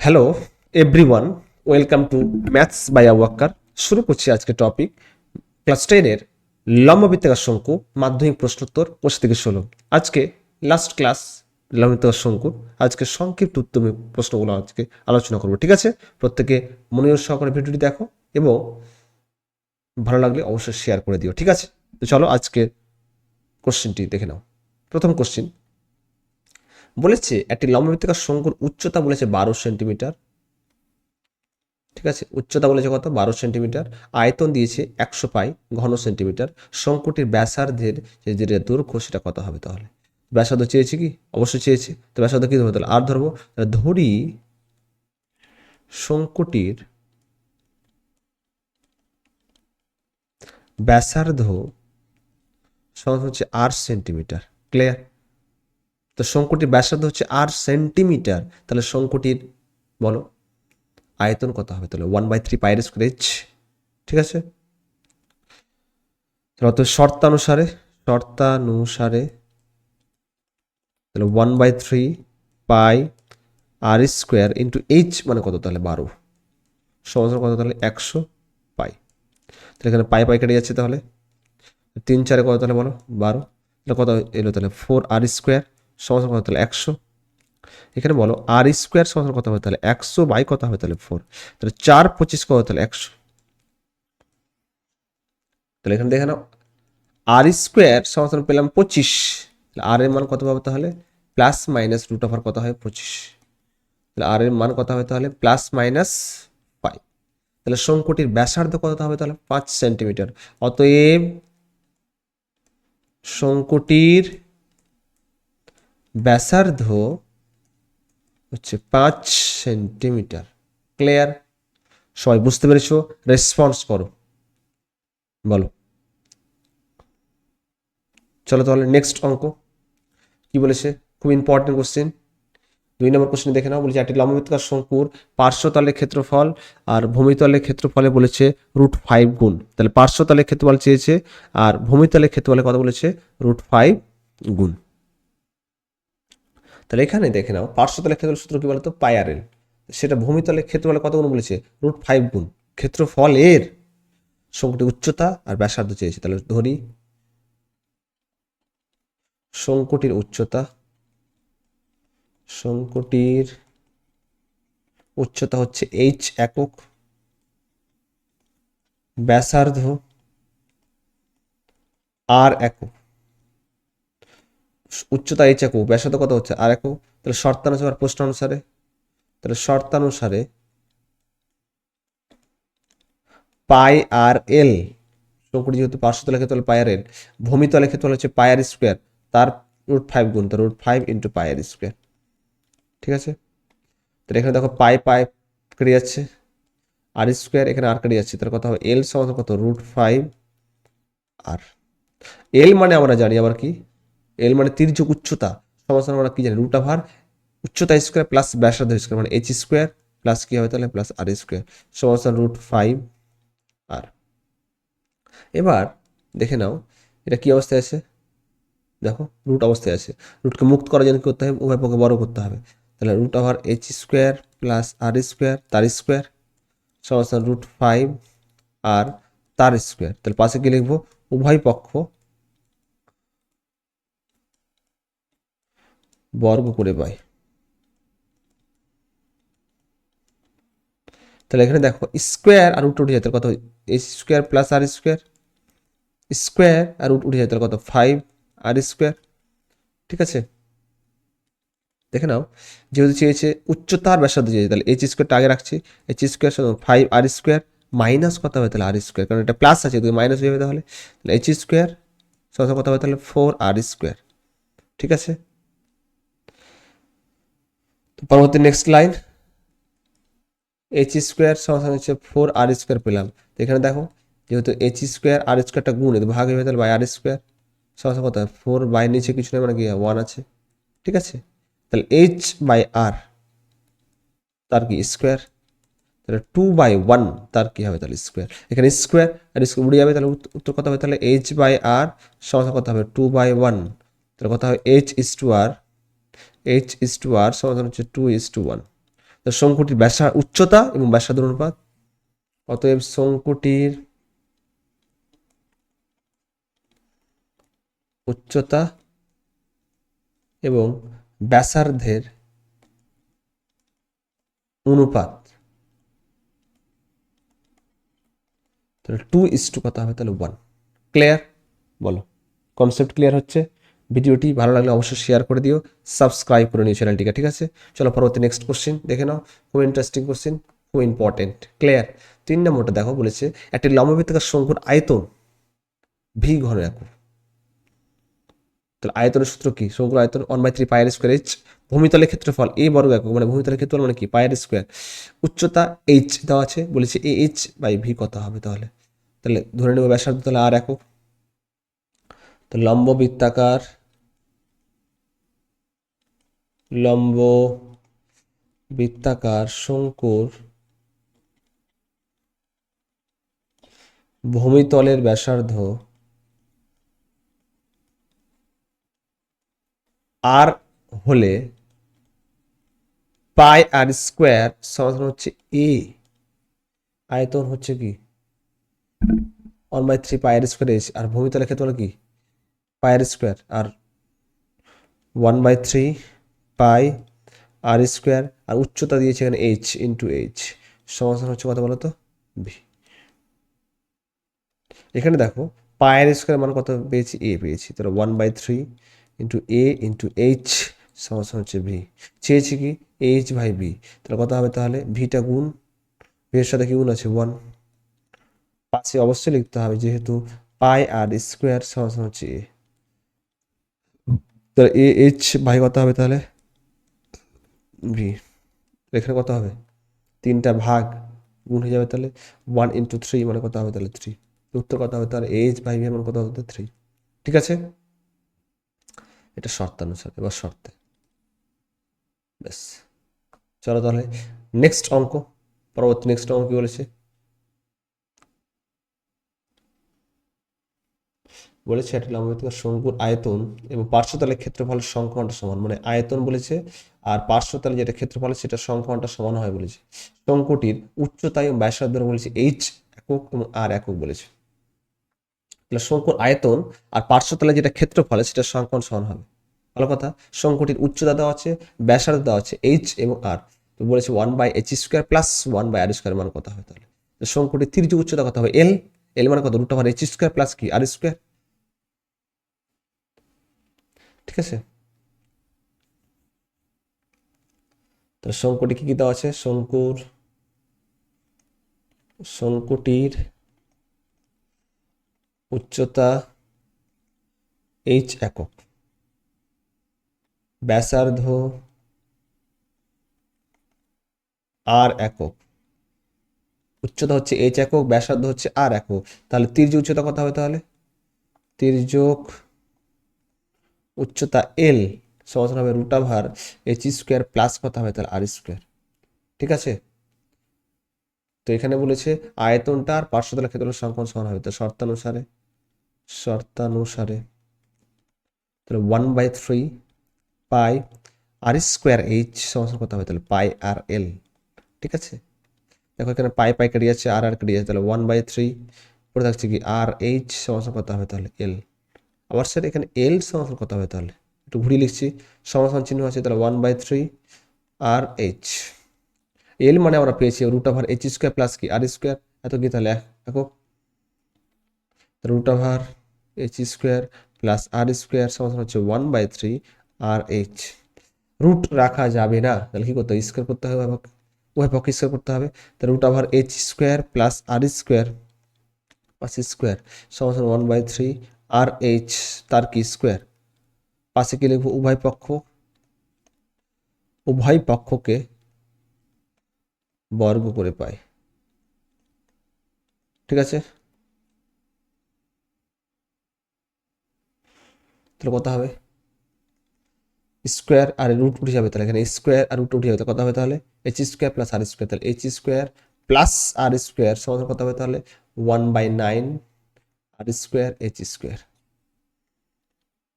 Hello everyone, welcome to maths by Awakkar. শুরু করছি আজকে টপিক ক্লাস 10-এর লম্ববৃত্তাকার শঙ্কু মাধ্যমিক প্রশ্নোত্তর 25 থেকে 16। আজকে লাস্ট ক্লাস লম্ববৃত্তাকার শঙ্কুর আজকে সংক্ষিপ্ত উত্তর প্রশ্নগুলো আজকে আলোচনা করবো। ঠিক আছে, প্রত্যেকে মনোযোগ সহকারে ভিডিওটি দেখো এবং ভালো লাগলে অবশ্যই শেয়ার করে দিও। ঠিক আছে, তো চলো আজকের কোশ্চেনটি দেখে নাও। প্রথম কোশ্চেন বলেছে একটি লম্ববৃত্তাকার শঙ্কুর উচ্চতা বলেছে 12 সেন্টিমিটার। ঠিক আছে, উচ্চতা বলেছে কত? 12 সেন্টিমিটার। আয়তন দিয়েছে 100 পাই ঘন সেন্টিমিটার। শঙ্কুটির ব্যাসার্ধের যে দৈর্ঘ্য সেটা কত হবে? তাহলে ব্যাসার্ধ চেয়েছে কি? অবশ্যই চেয়েছে। তো ব্যাসার্ধ কি ধরবো? তাহলে আর ধরবো। ধরি শঙ্কুটির ব্যাসার্ধ সমান হচ্ছে 8 সেন্টিমিটার। ক্লিয়ার? তো শঙ্কুটির ব্যাসার্ধ হচ্ছে 8 সেন্টিমিটার, তাহলে শঙ্কুটির বলো আয়তন কত হবে? তাহলে 1/3 πr²h। ঠিক আছে, তাহলে শর্তানুসারে তাহলে 1/3 πr² ইন্টু এইচ মানে কত? তাহলে 12 সমান কত? তাহলে 100 পাই। তাহলে এখানে পাই পাই কেটে যাচ্ছে, তাহলে 3 4 কত? তাহলে বলো 12। তাহলে কত এলো? তাহলে 4r² সমান কত? তাহলে 100। এখানে বলো r² সমান কত হবে? তাহলে 100 বাই কত হবে? তাহলে 4। তাহলে 4 25 কত? তাহলে 100। তাহলে এখানে দেখে নাও r² সমান পেলাম 25। তাহলে আর এর মান কত পাবো? তাহলে প্লাস মাইনাস √r কত হয়? 25। তাহলে আর এর মান কত হবে? তাহলে প্লাস মাইনাস 5। তাহলে শঙ্কুটির ব্যাসার্ধ কত হবে? তাহলে 5 সেন্টিমিটার। অতএব শঙ্কুটির ব্যাসার্ধ হচ্ছে 5 সেন্টিমিটার। ক্লিয়ার? সবাই বুঝতে পেরেছো? রেসপন্স করো, বলো। চলো তাহলে নেক্সট অঙ্ক কি বলেছে, খুব ইম্পর্টেন্ট কোশ্চেন। 2 নম্বর কোশ্চেন দেখে নাও। বলেছে একটি লম্ববৃত্তাকার শঙ্কুর পার্শ্বতলের ক্ষেত্রফল আর ভূমিতলের ক্ষেত্রফলে বলেছে √5 গুণ। তাহলে পার্শ্বতলের ক্ষেত্রফল চেয়েছে আর ভূমিতলের ক্ষেত্রফলে কত বলেছে? √5 গুণ। তাহলে এখানে দেখে নাও পার্শ্বতলের ক্ষেত্রফল সূত্র কি বলতো? πr/l। সেটা ভূমিতলের ক্ষেত্রফলে কত গুণ বলেছে? √5 গুণ। ক্ষেত্রফলের শঙ্কুটির উচ্চতা আর ব্যাসার্ধ চেয়েছে। তাহলে ধরি শঙ্কুটির উচ্চতা হচ্ছে h একক, ব্যাসার্ধ r একক। উচ্চতা h একক, ব্যাসার্ধ কত হচ্ছে? r একক। তাহলে শর্তানুসারে প্রশ্ন অনুসারে, তাহলে শর্তানুসারে πr/l, শঙ্কুটি যেহেতু পার্শ্বতলের ক্ষেত্রফল πr/l, ভূমিতলের ক্ষেত্রফল হচ্ছে πr², তার √5 গুণ, তার √5 ইন্টু πr²। ঠিক আছে, তাহলে এখানে দেখো পাই পাই কেটে যাচ্ছে, r², এখানে r কেটে যাচ্ছে, তাহলে কত হবে? l সমান কত? √5r। l মানে আমরা জানি আবার কি, l মানে তির্যক উচ্চতা সমান আমরা কি জানি? √5 উচ্চতা স্কোয়ার প্লাস ব্যাসার্ধ স্কোয়ার মানে h² প্লাস কি হবে? তাহলে প্লাস r² সমান √5r। এবার দেখে নাও এটা কি অবস্থায় আছে, দেখো রুট অবস্থায় আছে। রুটকে মুক্ত করার জন্য করতে হবে, উভয় পক্ষে বড় করতে হবে। তাহলে √h² প্লাস r² তার স্কোয়ার সমান √5 আর তার স্কোয়ার। তাহলে পাশে কি লিখবো? উভয় পক্ষ বর্গ করে পাই। তাহলে এখানে দেখো স্কোয়ার আর রুট উঠে যায়, তাহলে কত? h² প্লাস r² স্কোয়ার আর রুট উঠে যায়, তাহলে কত? 5r²। ঠিক আছে, দেখে নাও যেহেতু চেয়েছে উচ্চতার ব্যাসার্ধ চেয়েছে, তাহলে h² আগে রাখছি। h² 5r² মাইনাস কত হবে? তাহলে r², কারণ এটা প্লাস আছে তুমি মাইনাস হয়ে যাবে। তাহলে h² সমান কত হবে? তাহলে 4r²। ঠিক আছে, তো পরবর্তী নেক্সট লাইন h² সমান হচ্ছে 4r² পেলাম। তো এখানে দেখো যেহেতু h² r²টা গুণ, ভাগ হয়ে যাবে, তাহলে বাই r² সমান কত? 4 বাই নিচে কিছু নেই মানে কি 1 আছে। ঠিক আছে, তাহলে h/r তার কি স্কোয়ার, তাহলে 2/1 তার কি হবে? তাহলে স্কোয়ার। এখানে স্কোয়ার আর স্কোয়ার উড়ে যাবে, তাহলে উত্তর কত হবে? তাহলে h/r সমান কত হবে? 2/1। তাহলে কত হবে? h/r সমান হচ্ছে 2:1। শঙ্কুটির উচ্চতা এবং ব্যাসার্ধের অনুপাত। অতএব শঙ্কুটির উচ্চতা এবং ব্যাসার্ধের অনুপাত, তাহলে 2:1 কত হবে, তাহলে 1। ক্লিয়ার? বলো, কনসেপ্ট ক্লিয়ার হচ্ছে? ভিডিওটি ভালো লাগলে অবশ্যই শেয়ার করে দিও, সাবস্ক্রাইব করে নিও চ্যানেলটিকে, ঠিক আছে? চলো পরবর্তী নেক্সট কোশ্চেন দেখে নাও, খুব ইন্টারেস্টিং কোশ্চেন, খুব ইম্পর্টেন্ট। ক্লিয়ার? 3 নম্বরটা দেখো, বলেছে একটি লম্ববৃত্তাকার শঙ্কুর আয়তন ভি ঘন একক। তাহলে আয়তনের সূত্র কি? শঙ্কুর আয়তন 1/3 পাই আর স্কোয়ার এইচ, ভূমিতলের ক্ষেত্রফল এ বর্গ একক, মানে ভূমিতলের ক্ষেত্রফল মানে কি, পাই আর স্কোয়ার, উচ্চতা এইচ দেওয়া আছে, বলেছে এ এইচ বাই ভি কত হবে, তাহলে তাহলে ধরে নেব ব্যাসার্ধ তাহলে আর একক। তো লম্ব বৃত্তাকার শঙ্কুর ভূমিতলের ব্যাসার্ধ আর হলে পাই আর স্কোয়ার সমাধান হচ্ছে এ, আয়তন হচ্ছে কি 1/3 পাই আর স্কোয়ার এইচ, আর ভূমিতলের ক্ষেত্রফল কি পাই আর স্কোয়ার, আর 1/3 পাই আর স্কোয়ার, আর উচ্চতা দিয়েছে এখানে এইচ ইন্টু এইচ, সমাধান হচ্ছে কত বলো তো, ভি। এখানে দেখো পাই আর স্কোয়ার মান কত পেয়েছি, এ পেয়েছি, তাহলে 1/3 ইন্টু এ ইন্টু এইচ সমাধান হচ্ছে ভি। চেয়েছি কি এইচ বাই বি, তাহলে কত হবে, তাহলে ভিটা গুণ, ভি এর সাথে কি গুণ আছে 1, পাশে অবশ্যই লিখতে হবে যেহেতু পাই আর স্কোয়ার সমাধান হচ্ছে এ, তাহলে এ এইচ বাই কত হবে, তাহলে ভি। এখানে কত হবে, 3টা ভাগ গুণ হয়ে যাবে, তাহলে 1 × 3 মানে কত হবে, তাহলে 3। উত্তর কত হবে, তাহলে এইচ বাই ভি মানে কত হবে, 3। ঠিক আছে, এটা শর্তানুসার, এবার শর্তে ব্যাস। চলো তাহলে নেক্সট অঙ্ক, পরবর্তী নেক্সট অঙ্ক কি বলেছে, বলেছে একটা লম্ববৃত্তাকার শঙ্কুর আয়তন এবং পার্শ্বতলের ক্ষেত্রফলের সংখ্যাটা সমান, মানে আয়তন বলেছে আর পার্শ্বতলে যেটা ক্ষেত্রফল সেটা সংখ্যাটা সমান হয় বলেছে। শঙ্কুটির উচ্চতা এবং ব্যাসার্ধ বলেছে এইচ একক এবং আর একক বলেছে। তাহলে শঙ্কুর আয়তন আর পার্শ্বতলে যেটা ক্ষেত্রফল সেটা সংখ্যান সমান হবে। ভালো কথা, শঙ্কুটির উচ্চতা দেওয়া আছে, ব্যাসার্ধ দেওয়া আছে এইচ এবং আর, তো বলেছে 1/h² প্লাস 1/r² মান কত হবে, তাহলে শঙ্কুটির তির্যক উচ্চতা কত হবে, এল, এল মানে কত, √h² প্লাস কি আর স্কোয়ার। ঠিক আছে, তাহলে শঙ্কুটি কি কি দেওয়া আছে, শঙ্কুটির উচ্চতা এইচ একক, ব্যাসার্ধ আর একক, উচ্চতা হচ্ছে এইচ একক, ব্যাসার্ধ হচ্ছে আর একক, তাহলে তির্যক উচ্চতা কত হবে, তাহলে তির্যক উচ্চতা এল সমান হবে √h² প্লাস কত হবে, তাহলে আর স্কোয়ার। ঠিক আছে, তো এখানে বলেছে আয়তনটা আর পার্শ্বতলের ক্ষেত্রফলের সংখ্যান সমান হবে, তো শর্তানুসারে তাহলে 1/3 পাই আর স্কোয়ার এইচ সমান কত হবে, তাহলে পাই আর এল। ঠিক আছে, দেখো এখানে পাই পাই কেটে যাচ্ছে, আর আর কেটে যাচ্ছে, তাহলে 1/3 পড়ে থাকছে কি আর এইচ সমান কত হবে, তাহলে এল। আবার স্যার এখানে এল সমান কত হবে, তাহলে একটু ঘুরিয়ে লিখছি, সমাধান চিহ্ন আছে, তাহলে 1/3 আর এইচ, এল মানে আমরা পেয়েছি √h² প্লাস কি আর স্কোয়ার, এত কি তাহলে একক, √h² প্লাস আর স্কোয়ার সমান হচ্ছে 1/3 আর এইচ। রুট রাখা যাবে না, তাহলে কি করতে হবে, স্কোয়ার করতে হবে, উভয় পক্ষে স্কোয়ার করতে হবে, তাহলে √h² প্লাস আর স্কোয়ার পাশে স্কোয়ার সমান 1/3 আর এইচ তার কি স্কোয়ার, পাশে কি লিখবো, উভয় পক্ষকে বর্গ করে পাই। ঠিক আছে, তাহলে কত হবে, স্কোয়ার আর রুট উঠে যাবে, তাহলে এখানে স্কোয়ার আর রুট উঠে যাবে, কত হবে, তাহলে h² প্লাস আর স্কোয়ার, তাহলে h² প্লাস আর স্কোয়ার সমান কত হবে, তাহলে 1/9 আর স্কোয়ার h²,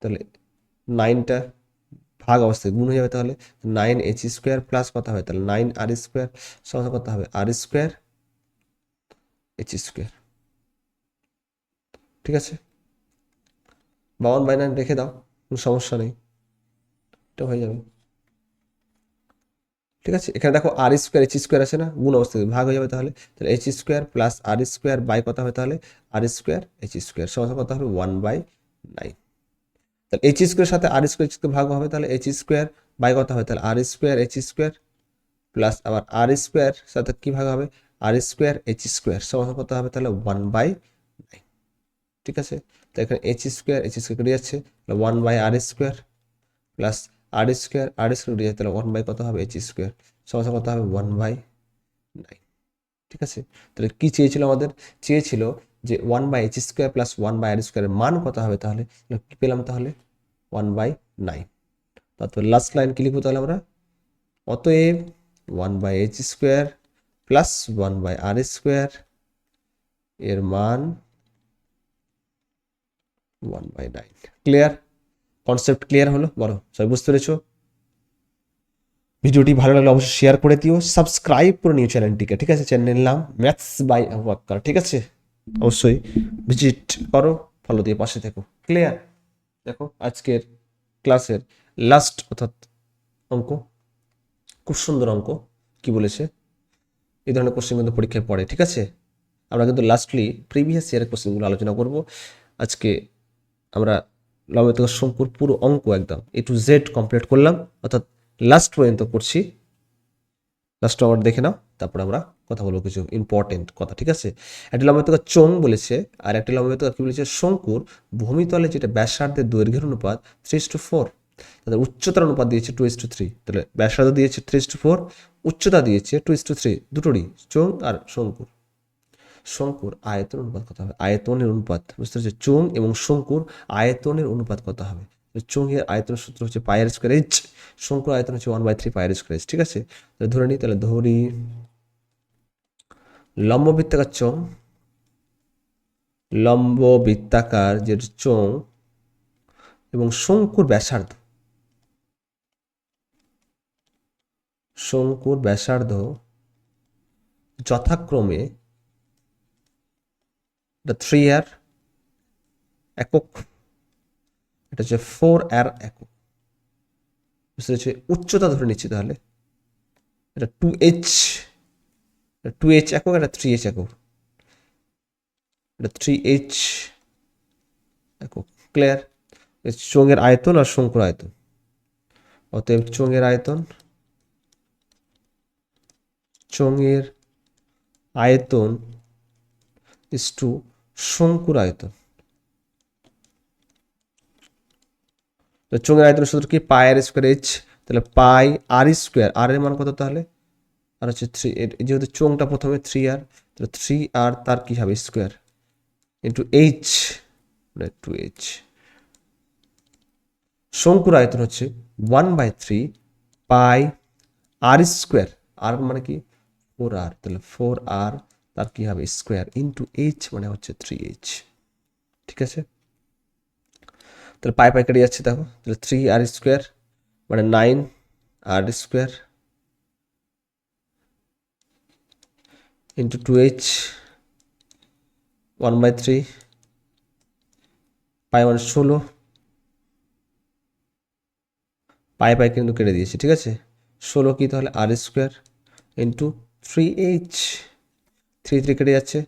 তাহলে 9টা ভাগ অবস্থায় গুণ হয়ে যাবে, তাহলে 9h² প্লাস কত হবে তাহলে 9r² সমান কত হবে r² h²। ঠিক আছে, 52/9 রেখে দাও, কোনো সমস্যা নেই, এটা হয়ে যাবে। ঠিক আছে, এখানে দেখো r² h² আছে না, গুণ অবস্থায় ভাগ হয়ে যাবে, তাহলে তাহলে h² প্লাস r² বাই কত হবে তাহলে r² h² সমান কত হবে 1/9। তাহলে h² সাথে r² ভাগ হবে, তাহলে h² বাই কত হবে তাহলে r² h² প্লাস আবার r² সাথে কি ভাগ হবে r² h² সমান কত হবে তাহলে 1/9। ঠিক আছে, তো এখানে h² কেটে যাচ্ছে, তাহলে 1/r² প্লাস r² কেটে যাচ্ছে, তাহলে 1 বাই কত হবে h² সমান কত হবে 1/9। ঠিক আছে, তাহলে কি চেয়েছিল আমাদের, চেয়েছিল যে 1/h² প্লাস 1/r² এর মান কত হবে, তাহলে কি পেলাম তাহলে 1/9। তারপর লাস্ট লাইন কি লিখবো তাহলে আমরা, অতএব 1/h² প্লাস 1/r² এর মান 1/9। ক্লিয়ার, কনসেপ্ট ক্লিয়ার হলো, বলো সবাই বুঝতে পেরেছো? ভিডিওটি ভালো লাগলে অবশ্যই শেয়ার করে দিও, সাবস্ক্রাইব করে নিও চ্যানেলটিকে। ঠিক আছে, চ্যানেলের নাম ম্যাথস বাই ওয়াক্কার। ঠিক আছে, অবশ্যই ভিজিট করো, ফলো দিয়ে পাশে থেকো। ক্লিয়ার, দেখো আজকের ক্লাসের লাস্ট অর্থাৎ অঙ্ক, খুব সুন্দর অঙ্ক। কি বলেছে, এই ধরনের কোশ্চেন কিন্তু পরীক্ষায় পড়ে। ঠিক আছে, আমরা কিন্তু লাস্টলি প্রিভিয়াস ইয়ারের কোশ্চেনগুলো আলোচনা করব। আজকে আমরা লম্ববৃত্তাকার শঙ্কুর পুরো অঙ্ক একদম A to Z কমপ্লিট করলাম, অর্থাৎ লাস্ট পর্যন্ত করছি। লাস্ট আবার দেখে নাও, তারপর আমরা কথা বলবো কিছু ইম্পর্টেন্ট কথা। ঠিক আছে, একটা লম্ববৃত্তাকার চোঙ বলেছে, আর একটা লম্ববৃত্তাকার কি বলেছে, শঙ্কুর ভূমিতলে যেটা ব্যাসার্ধের দৈর্ঘ্যের অনুপাত 3:4, তাদের উচ্চতার অনুপাত দিয়েছে 2:3। তাহলে ব্যাসার্ধ দিয়েছে 3:4, উচ্চতা দিয়েছে 2:3, দুটোরই চোঙ আর শঙ্কুর। শঙ্কুর আয়তন অনুপাত কত হবে, আয়তনের অনুপাত বুঝতে পারছি, চোঙ এবং শঙ্কুর আয়তনের অনুপাত কত হবে। চোঙের আয়তনের সূত্র হচ্ছে πr²h, শঙ্কুর আয়তন হচ্ছে 1/3 πr²h। ঠিক আছে, তাহলে ধরে নিই, তাহলে ধরি লম্ববৃত্তাকার চোঙ, লম্ববৃত্তাকার যে চোঙ এবং শঙ্কুর ব্যাসার্ধ, শঙ্কুর ব্যাসার্ধ যথাক্রমে 3r একক, এটা হচ্ছে 4r একক। বুঝতে পারছি, উচ্চতা ধরে নিচ্ছি, তাহলে এটা 2h একক, এটা 3h একক, এটা 3h একক। ক্লিয়ার, চোঙের আয়তন আর শঙ্কুর আয়তন, অতএব চোঙের আয়তন, চোঙের আয়তন ইস টু শঙ্কুর আয়তন। তো চোঙের আয়তন সূত্র কি, πr²h, তাহলে πr², আর এর মান কত তাহলে, আর হচ্ছে 3, যেহেতু চোঙটা প্রথমে 3r, তাহলে 3r তার কি হবে স্কোয়ার ইন্টু h, মানে 2h। শঙ্কুর আয়তন হচ্ছে 1/3 πr², আর মানে কি 4r, তাহলে 4r তার কি হবে স্কোয়ার ইন্টু h, মানে হচ্ছে 3h। ঠিক আছে, তাহলে পাই কেটে যাচ্ছে, দেখো তাহলে 3r² মানে 9r² ইন্টু 2h 1/3 পাই মানে 16, পাই কিন্তু কেটে দিয়েছি। ঠিক আছে, 16 কি তাহলে r² ইন্টু 3h, 3 কেটে যাচ্ছে,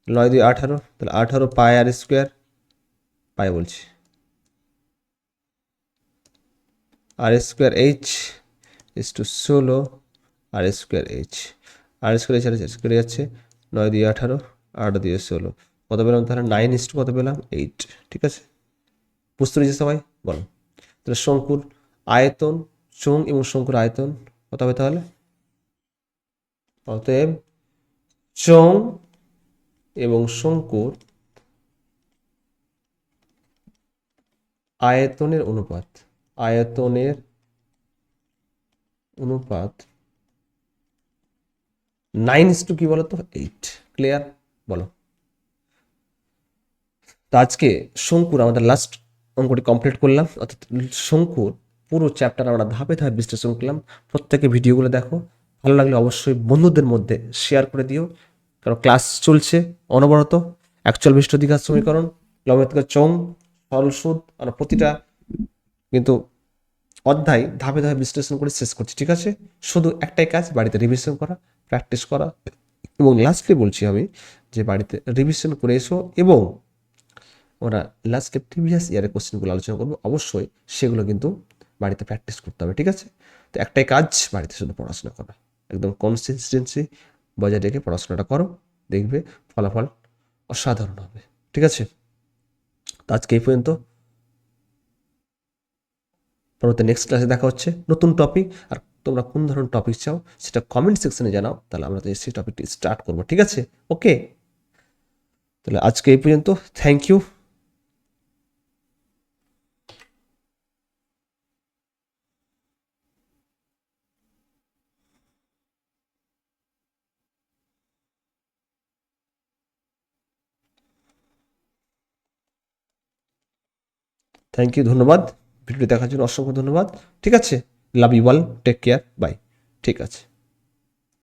9 2 18, তাহলে 18 πr², পাই বলছি r²h is to 16 r²h, r²h কেটে যাচ্ছে, 9 2 18, 8 2 16, কত পেলাম তাহলে 9 কত পেলাম 8। ঠিক আছে, বুঝতে পেরেছি সবাই, বলো তাহলে শঙ্কুর আয়তন, চোঙ এবং শঙ্কুর আয়তন কত হবে তাহলে, অতএব চোঙ এবং শঙ্কুর আয়তনের অনুপাত, আয়তনের অনুপাত 9 কি বলতো 8। ক্লিয়ার, বলো। তো আজকে শঙ্কুর আমাদের লাস্ট অঙ্কটি কমপ্লিট করলাম, অর্থাৎ শঙ্কুর পুরো চ্যাপ্টার আমরা ধাপে ধাপে বিশ্লেষণ করলাম। প্রত্যেকে ভিডিওগুলো দেখো, ভালো লাগলে অবশ্যই বন্ধুদের মধ্যে শেয়ার করে দিও, কারণ ক্লাস চলছে অনবরত। অ্যাকচুয়াল বিশিষ্ট দ্বিঘাত সমীকরণ, লম্বের চৌং, সরল সুদ, আমরা প্রতিটা কিন্তু অধ্যায় ধাপে ধাপে বিশ্লেষণ করে শেষ করছি, ঠিক আছে? শুধু একটাই কাজ, বাড়িতে রিভিশন করা, প্র্যাকটিস করা, এবং লাস্টলি বলছি আমি যে বাড়িতে রিভিশন করে এসো, এবং ওরা লাস্টে প্রিভিয়াস ইয়ারের কোশ্চেনগুলো আলোচনা করবো, অবশ্যই সেগুলো কিন্তু বাড়িতে প্র্যাকটিস করতে হবে, ঠিক আছে? তো একটাই কাজ, বাড়িতে শুধু পড়াশোনা করা, একদম কনসিস্টেন্সি বজায় রেখে পড়াশোনাটা করো, দেখবে ফলাফল অসাধারণ হবে, ঠিক আছে? তো আজকে এই পর্যন্ত, পরবর্তী নেক্সট ক্লাসে দেখা হচ্ছে নতুন টপিক। আর তোমরা কোন ধরনের টপিক চাও সেটা কমেন্ট সেকশনে জানাও, তাহলে আমরা তো সেই টপিকটি স্টার্ট করবো, ঠিক আছে? ওকে, তাহলে আজকে এই পর্যন্ত। Thank you. থ্যাংক ইউ, ধন্যবাদ। ভিডিওটি দেখার জন্য অসংখ্য ধন্যবাদ, ঠিক আছে? Love you all, take care, bye. ঠিক আছে।